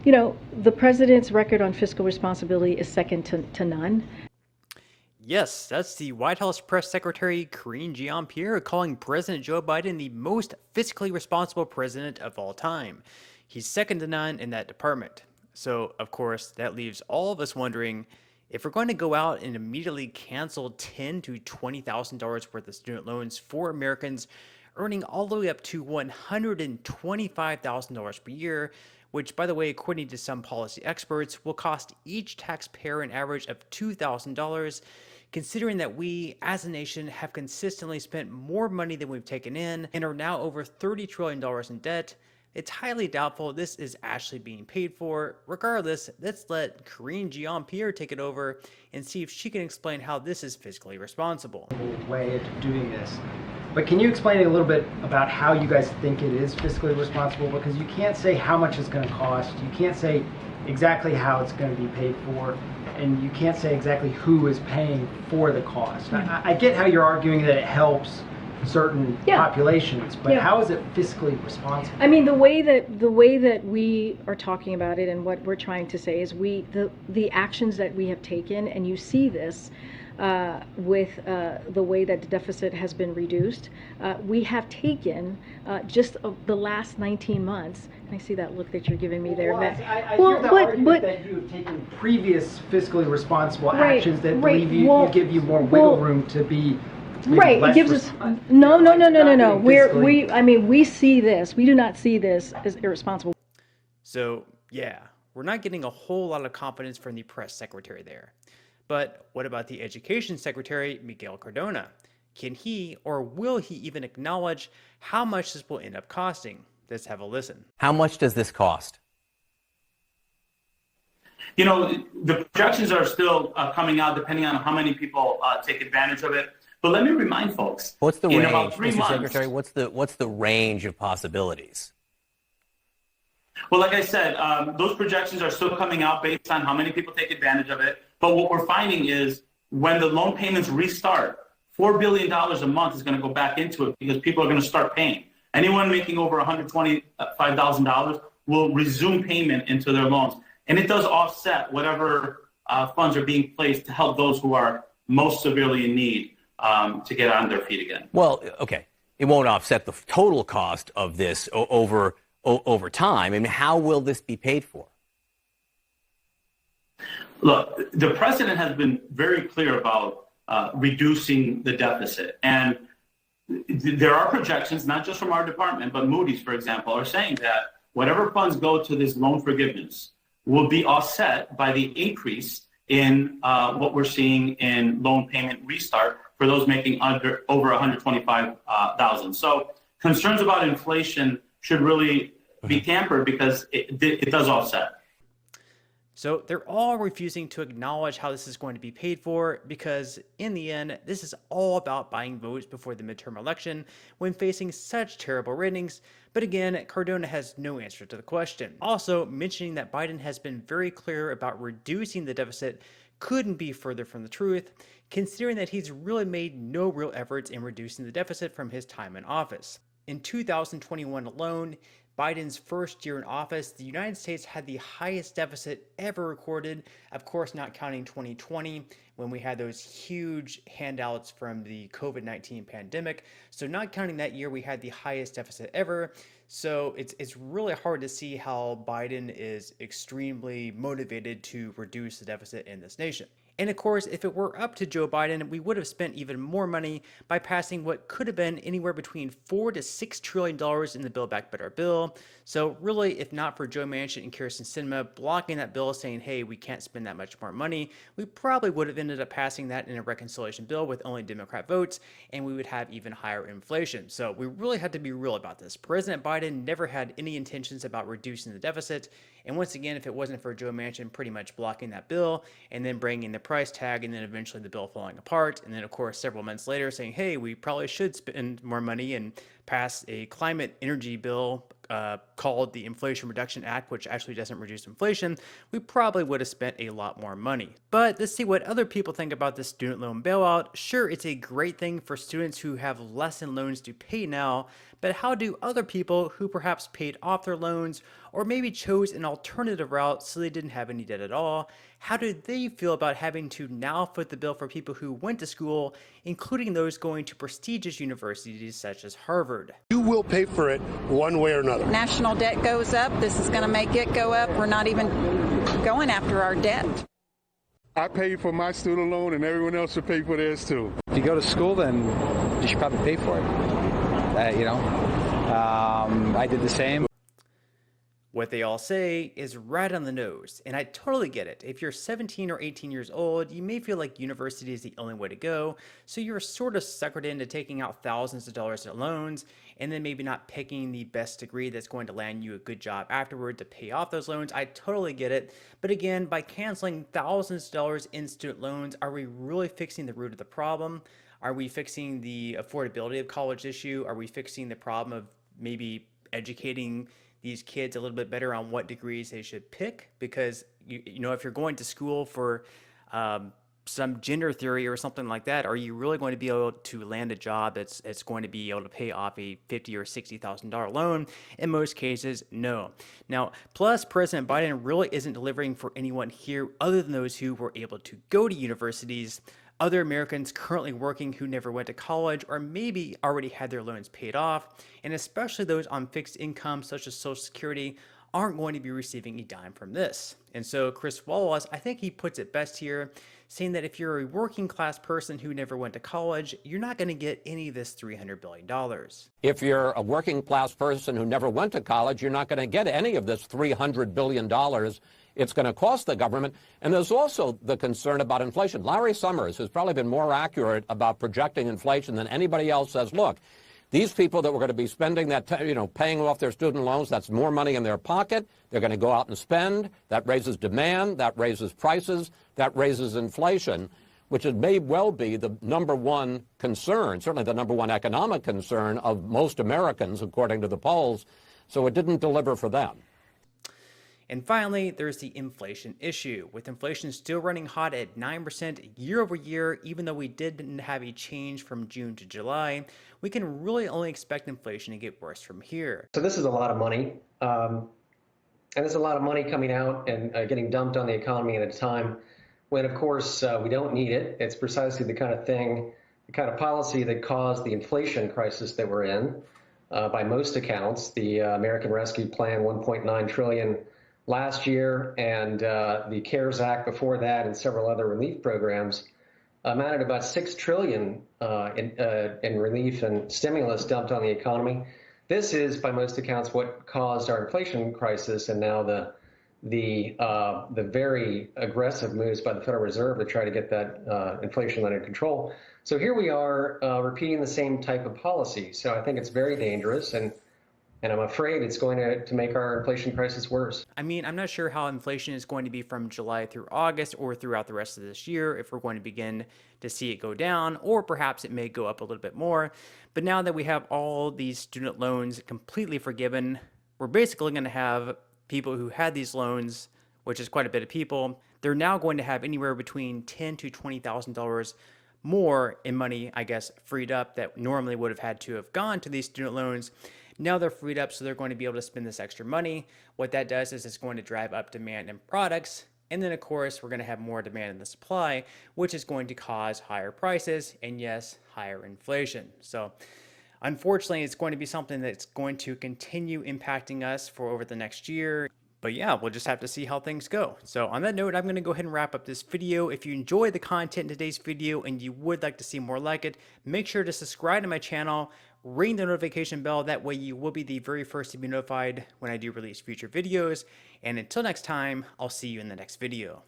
The president's record on fiscal responsibility is second to none. Yes, that's the White House press secretary Karine Jean-Pierre calling President Joe Biden the most fiscally responsible president of all time. He's second to none in that department. So, of course, that leaves all of us wondering if we're going to go out and immediately cancel $10,000 to $20,000 worth of student loans for Americans earning all the way up to $125,000 per year, which, by the way, according to some policy experts, will cost each taxpayer an average of $2,000. Considering that we, as a nation, have consistently spent more money than we've taken in and are now over $30 trillion in debt, it's highly doubtful this is actually being paid for. Regardless, let's let Karine Jean-Pierre take it over and see if she can explain how this is fiscally responsible. Way of doing this. But can you explain a little bit about how you guys think it is fiscally responsible? Because you can't say how much it's going to cost. You can't say exactly how it's going to be paid for. And you can't say exactly who is paying for the cost. I get how you're arguing that it helps certain populations, but how is it fiscally responsible? I mean, the way that we are talking about it and what we're trying to say is the actions that we have taken, and you see this with the way that the deficit has been reduced. We have taken just the last 19 months. And I see that look that you're giving me there. Well, I hear the argument that you have taken previous fiscally responsible actions that give you more wiggle room to be it gives us no. We see this. We do not see this as irresponsible. So yeah, we're not getting a whole lot of confidence from the press secretary there. But what about the education secretary, Miguel Cardona? Can he or will he even acknowledge how much this will end up costing? Let's have a listen. How much does this cost? The projections are still coming out depending on how many people take advantage of it. But let me remind folks. What's the range, about 3 Mr. months, Secretary? What's the range of possibilities? Well, like I said, those projections are still coming out based on how many people take advantage of it. But what we're finding is when the loan payments restart, $4 billion a month is going to go back into it because people are going to start paying. Anyone making over $125,000 will resume payment into their loans. And it does offset whatever funds are being placed to help those who are most severely in need to get on their feet again. Well, okay. It won't offset the total cost of this over time. I mean, how will this be paid for? Look, the president has been very clear about reducing the deficit. And there are projections, not just from our department, but Moody's, for example, are saying that whatever funds go to this loan forgiveness will be offset by the increase in what we're seeing in loan payment restart for those making over $125,000. So concerns about inflation should really be tampered because it does offset. So they're all refusing to acknowledge how this is going to be paid for because in the end, this is all about buying votes before the midterm election when facing such terrible ratings. But again, Cardona has no answer to the question. Also, mentioning that Biden has been very clear about reducing the deficit couldn't be further from the truth, considering that he's really made no real efforts in reducing the deficit from his time in office. In 2021 alone, Biden's first year in office, the United States had the highest deficit ever recorded, of course not counting 2020 when we had those huge handouts from the COVID-19 pandemic. So not counting that year, we had the highest deficit ever. So it's really hard to see how Biden is extremely motivated to reduce the deficit in this nation. And of course, if it were up to Joe Biden, we would have spent even more money by passing what could have been anywhere between $4 to $6 trillion in the Build Back Better bill. So really, if not for Joe Manchin and Kyrsten Sinema blocking that bill saying, hey, we can't spend that much more money, we probably would have ended up passing that in a reconciliation bill with only Democrat votes, and we would have even higher inflation. So we really have to be real about this. President Biden never had any intentions about reducing the deficit. And once again, if it wasn't for Joe Manchin pretty much blocking that bill and then bringing the price tag and then eventually the bill falling apart, and then of course several months later saying, hey, we probably should spend more money and pass a climate energy bill called the Inflation Reduction Act, which actually doesn't reduce inflation, we probably would have spent a lot more money. But let's see what other people think about this student loan bailout. Sure, it's a great thing for students who have less in loans to pay now, but how do other people who perhaps paid off their loans or maybe chose an alternative route so they didn't have any debt at all, how do they feel about having to now foot the bill for people who went to school, including those going to prestigious universities such as Harvard? You will pay for it one way or another. National debt goes up. This is going to make it go up. We're not even going after our debt. I pay for my student loan and everyone else should pay for theirs too. If you go to school, then you should probably pay for it. I did the same. What they all say is right on the nose, and I totally get it. If you're 17 or 18 years old, you may feel like university is the only way to go, so you're sort of suckered into taking out thousands of dollars in loans, and then maybe not picking the best degree that's going to land you a good job afterward to pay off those loans. I totally get it, but again, by canceling thousands of dollars in student loans, are we really fixing the root of the problem? Are we fixing the affordability of college issue? Are we fixing the problem of maybe educating these kids a little bit better on what degrees they should pick? Because you know, if you're going to school for some gender theory or something like that, are you really going to be able to land a job that's going to be able to pay off a $50,000 or $60,000 loan? In most cases, no. Now, plus President Biden really isn't delivering for anyone here other than those who were able to go to universities. Other Americans currently working who never went to college or maybe already had their loans paid off, and especially those on fixed income such as Social Security, aren't going to be receiving a dime from this. And so Chris Wallace, I think he puts it best here, saying that if you're a working class person who never went to college, you're not going to get any of this $300 billion. If you're a working class person who never went to college, you're not going to get any of this $300 billion it's going to cost the government. And there's also the concern about inflation. Larry Summers has probably been more accurate about projecting inflation than anybody else. Says, look, these people that were going to be spending that, paying off their student loans, that's more money in their pocket. They're going to go out and spend. That raises demand. That raises prices. That raises inflation, which it may well be the number one concern, certainly the number one economic concern of most Americans, according to the polls. So it didn't deliver for them. And finally, there's the inflation issue. With inflation still running hot at 9% year over year, even though we didn't have a change from June to July, we can really only expect inflation to get worse from here. So this is a lot of money. And there's a lot of money coming out and getting dumped on the economy at a time when, of course, we don't need it. It's precisely the kind of thing, the kind of policy that caused the inflation crisis that we're in. By most accounts, the American Rescue Plan, $1.9 trillion last year, and the CARES Act before that, and several other relief programs amounted about $6 trillion in relief and stimulus dumped on the economy. This is, by most accounts, what caused our inflation crisis, and now the very aggressive moves by the Federal Reserve to try to get that inflation under control. So here we are repeating the same type of policy. So I think it's very dangerous, and I'm afraid it's going to make our inflation crisis worse. I mean, I'm not sure how inflation is going to be from July through August or throughout the rest of this year, if we're going to begin to see it go down, or perhaps it may go up a little bit more. But now that we have all these student loans completely forgiven, we're basically going to have people who had these loans, which is quite a bit of people, they're now going to have anywhere between $10,000 to $20,000 more in money, I guess, freed up that normally would have had to have gone to these student loans. Now they're freed up, so they're going to be able to spend this extra money. What that does is it's going to drive up demand in products. And then, of course, we're going to have more demand in the supply, which is going to cause higher prices and, yes, higher inflation. So, unfortunately, it's going to be something that's going to continue impacting us for over the next year. But yeah, we'll just have to see how things go. So on that note, I'm going to go ahead and wrap up this video. If you enjoyed the content in today's video and you would like to see more like it, make sure to subscribe to my channel, ring the notification bell. That way you will be the very first to be notified when I do release future videos. And until next time, I'll see you in the next video.